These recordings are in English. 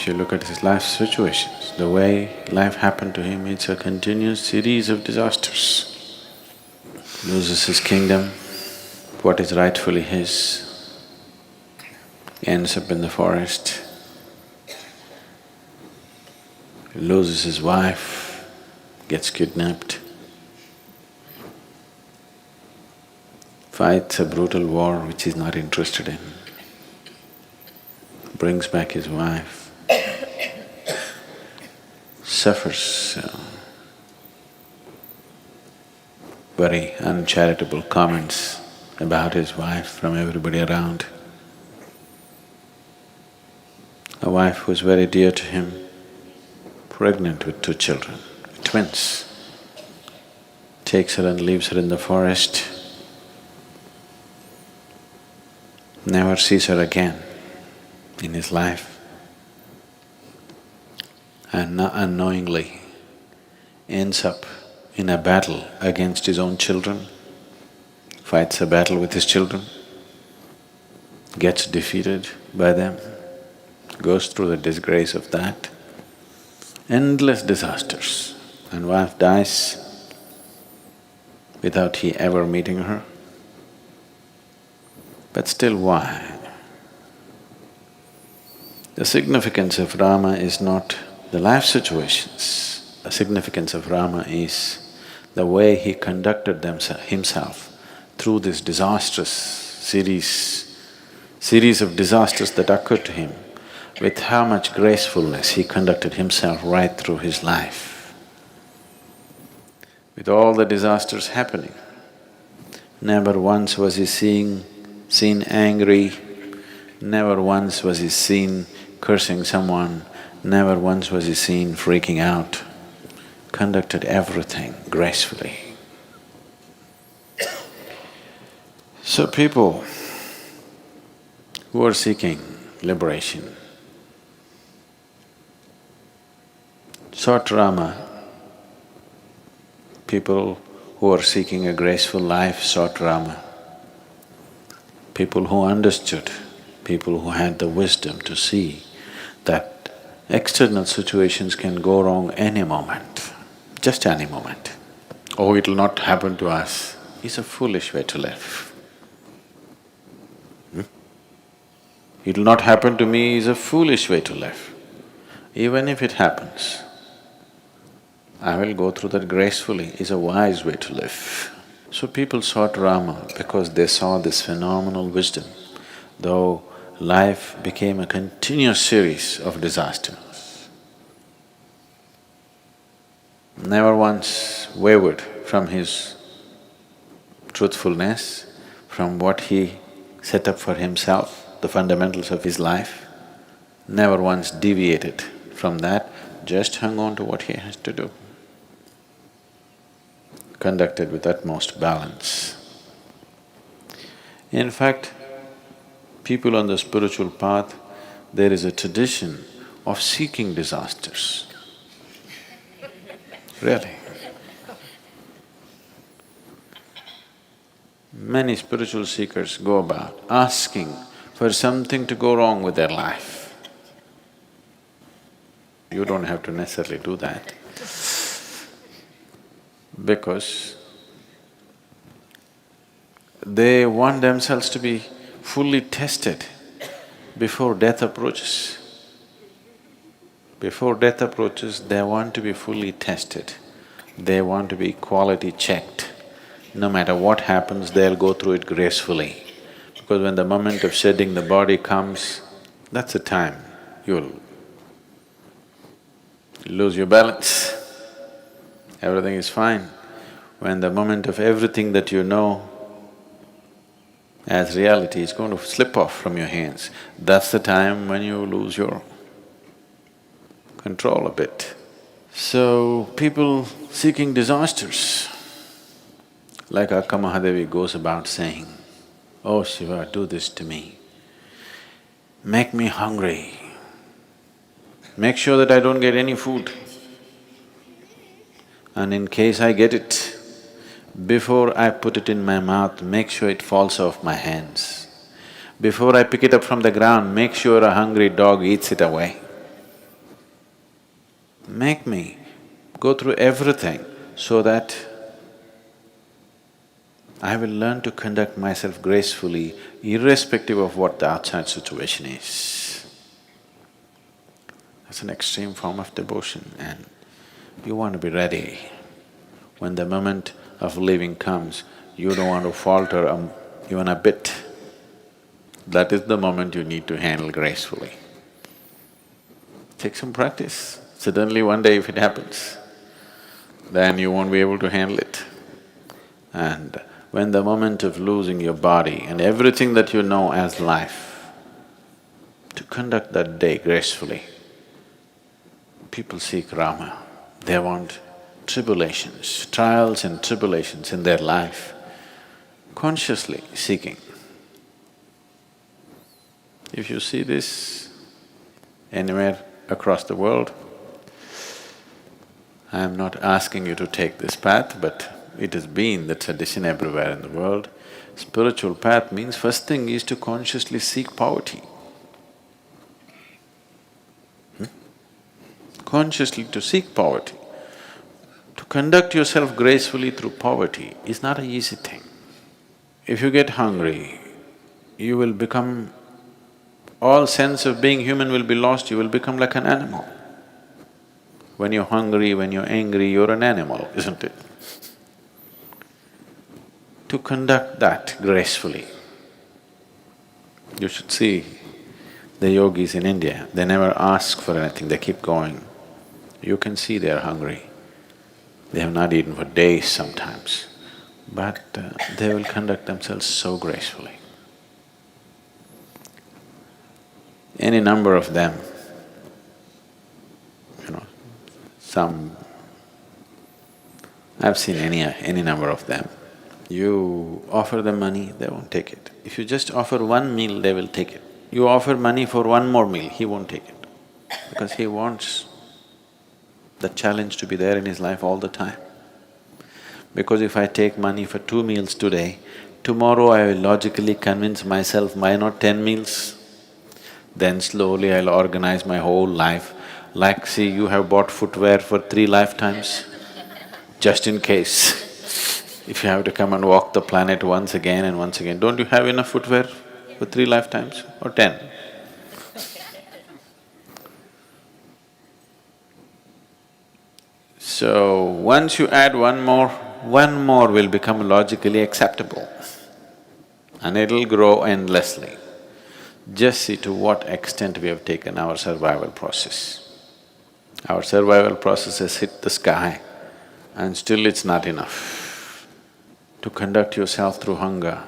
If you look at his life situations, the way life happened to him, it's a continuous series of disasters. Loses his kingdom, what is rightfully his, ends up in the forest, loses his wife, gets kidnapped, fights a brutal war which he's not interested in, brings back his wife, suffers very uncharitable comments about his wife from everybody around. A wife who was very dear to him, pregnant with 2 children, twins, takes her and leaves her in the forest, never sees her again in his life, and unknowingly ends up in a battle against his own children, fights a battle with his children, gets defeated by them, goes through the disgrace of that, endless disasters, and wife dies without he ever meeting her. But still, why? The significance of Rama is not the life situations. The significance of Rama is the way he conducted himself through this disastrous series of disasters that occurred to him, with how much gracefulness he conducted himself right through his life. With all the disasters happening, never once was he seen angry, never once was he seen cursing someone, never once was he seen freaking out, conducted everything gracefully. So people who are seeking liberation sought Rama. People who are seeking a graceful life sought Rama. People who understood, people who had the wisdom to see that external situations can go wrong any moment, just any moment. Oh, it'll not happen to us, is a foolish way to live. It'll not happen to me is a foolish way to live. Even if it happens, I will go through that gracefully is a wise way to live. So people sought Rama because they saw this phenomenal wisdom, though life became a continuous series of disasters. Never once wavered from his truthfulness, from what he set up for himself, the fundamentals of his life, never once deviated from that, just hung on to what he has to do. Conducted with utmost balance. In fact, people on the spiritual path, there is a tradition of seeking disasters. Really. Many spiritual seekers go about asking for something to go wrong with their life. You don't have to necessarily do that, because they want themselves to be fully tested before death approaches. Before death approaches, they want to be fully tested. They want to be quality checked. No matter what happens, they'll go through it gracefully. Because when the moment of shedding the body comes, that's the time you'll lose your balance. Everything is fine. When the moment of everything that you know as reality is going to slip off from your hands, that's the time when you lose your control a bit. So, people seeking disasters, like Akka Mahadevi goes about saying, "Oh Shiva, do this to me, make me hungry, make sure that I don't get any food. And in case I get it, before I put it in my mouth, make sure it falls off my hands. Before I pick it up from the ground, make sure a hungry dog eats it away. make me go through everything so that I will learn to conduct myself gracefully irrespective of what the outside situation is. That's an extreme form of devotion, and you want to be ready. When the moment of leaving comes, you don't want to falter even a bit. That is the moment you need to handle gracefully. Take some practice. Suddenly one day if it happens, then you won't be able to handle it. And when the moment of losing your body and everything that you know as life, to conduct that day gracefully. People seek Rama, they want tribulations, trials and tribulations in their life, consciously seeking. If you see this anywhere across the world, I am not asking you to take this path, but it has been the tradition everywhere in the world. Spiritual path means first thing is to consciously seek poverty. Consciously to seek poverty. To conduct yourself gracefully through poverty is not an easy thing. If you get hungry, you will become… all sense of being human will be lost, you will become like an animal. When you're hungry, when you're angry, you're an animal, isn't it? To conduct that gracefully, you should see the yogis in India, they never ask for anything, they keep going. You can see they're hungry. They have not eaten for days sometimes, but they will conduct themselves so gracefully. Any number of them, I've seen any number of them. You offer them money, they won't take it. If you just offer one meal, they will take it. You offer money for one more meal, he won't take it, because he wants the challenge to be there in his life all the time. Because if I take money for 2 meals today, tomorrow I will logically convince myself, why not 10 meals? Then slowly I'll organize my whole life. Like, see, you have bought footwear for 3 lifetimes, just in case. If you have to come and walk the planet once again and once again, don't you have enough footwear for 3 lifetimes or 10? So, once you add one more will become logically acceptable and it'll grow endlessly. Just see to what extent we have taken our survival process. Our survival process has hit the sky and still it's not enough. To conduct yourself through hunger,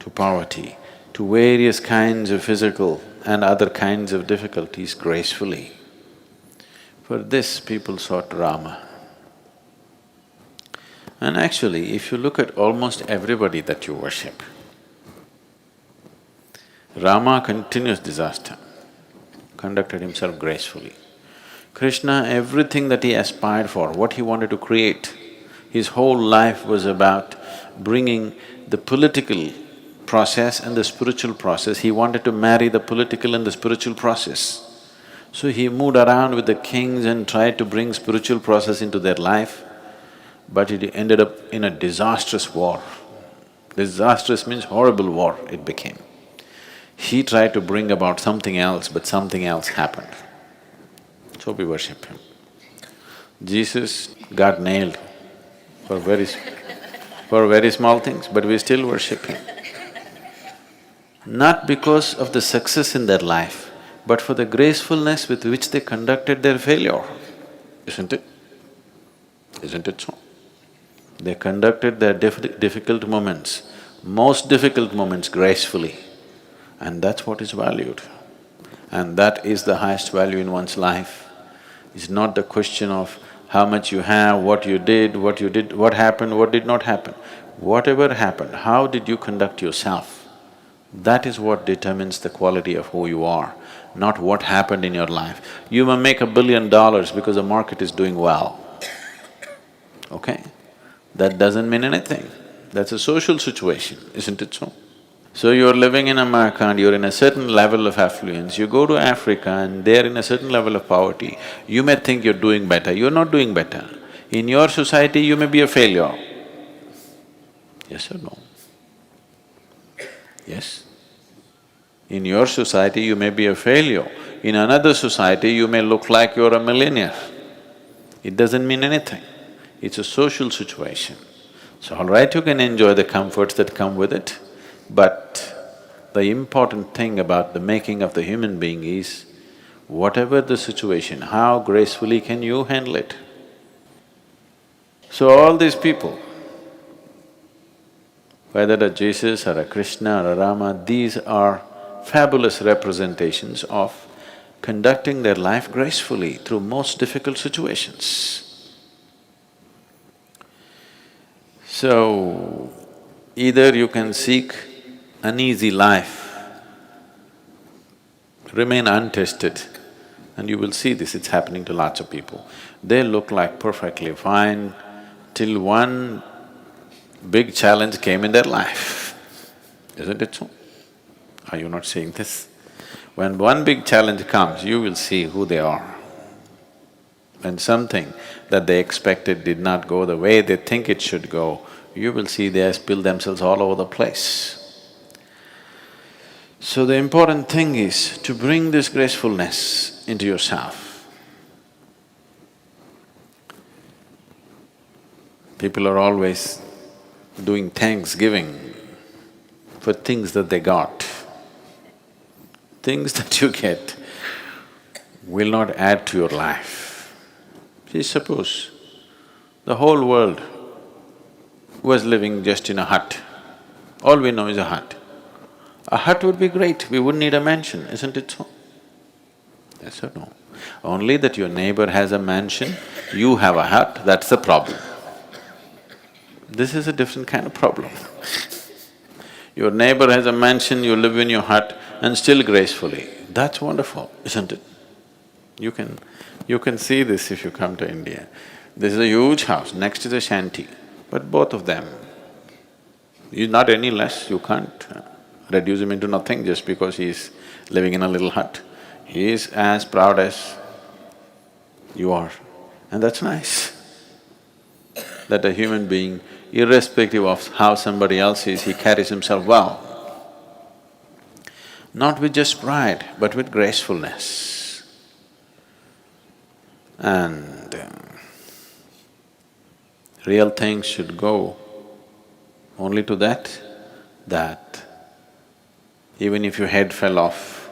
to poverty, to various kinds of physical and other kinds of difficulties gracefully. For this people sought Rama. And actually, if you look at almost everybody that you worship, Rama continuous disaster, conducted himself gracefully. Krishna, everything that he aspired for, what he wanted to create, his whole life was about bringing the political process and the spiritual process. He wanted to marry the political and the spiritual process. So he moved around with the kings and tried to bring spiritual process into their life, but it ended up in a disastrous war. Disastrous means horrible war it became. He tried to bring about something else, but something else happened. So we worship him. Jesus got nailed for very small things, but we still worship him. Not because of the success in their life, but for the gracefulness with which they conducted their failure, isn't it? Isn't it so? They conducted their difficult moments, most difficult moments gracefully, and that's what is valued. And that is the highest value in one's life. It's not the question of how much you have, what you did, what happened, what did not happen. Whatever happened, how did you conduct yourself? That is what determines the quality of who you are, not what happened in your life. You may make $1 billion because the market is doing well, okay? That doesn't mean anything. That's a social situation, isn't it so? So you're living in America and you're in a certain level of affluence, you go to Africa and they're in a certain level of poverty, you may think you're doing better, you're not doing better. In your society, you may be a failure. Yes or no? Yes? In your society, you may be a failure. In another society, you may look like you're a millionaire. It doesn't mean anything. It's a social situation. So all right, you can enjoy the comforts that come with it, but the important thing about the making of the human being is, whatever the situation, how gracefully can you handle it? So all these people, whether a Jesus or a Krishna or a Rama, these are fabulous representations of conducting their life gracefully through most difficult situations. So, either you can seek an easy life, remain untested, and you will see this, it's happening to lots of people. They look like perfectly fine till one big challenge came in their life, isn't it so? Are you not seeing this? When one big challenge comes, you will see who they are. When something that they expected did not go the way they think it should go, you will see they spill themselves all over the place. So the important thing is to bring this gracefulness into yourself. People are always doing thanksgiving for things that they got. Things that you get will not add to your life. See, suppose the whole world was living just in a hut. All we know is a hut. A hut would be great, we wouldn't need a mansion, isn't it so? Yes or no? Only that your neighbor has a mansion, you have a hut, that's the problem. This is a different kind of problem. Your neighbor has a mansion, you live in your hut and still gracefully. That's wonderful, isn't it? You can see this if you come to India. This is a huge house, next is a shanty, but both of them, he's not any less, you can't reduce him into nothing just because he's living in a little hut. He is as proud as you are, and that's nice. That a human being, irrespective of how somebody else is, he carries himself well. Not with just pride, but with gracefulness. And real things should go only to that even if your head fell off,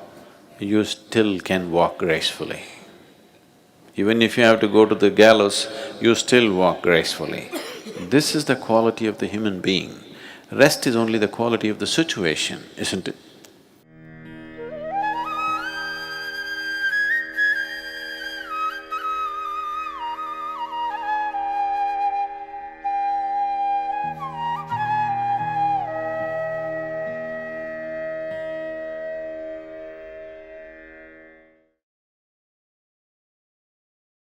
you still can walk gracefully. Even if you have to go to the gallows, you still walk gracefully. This is the quality of the human being. Rest is only the quality of the situation, isn't it?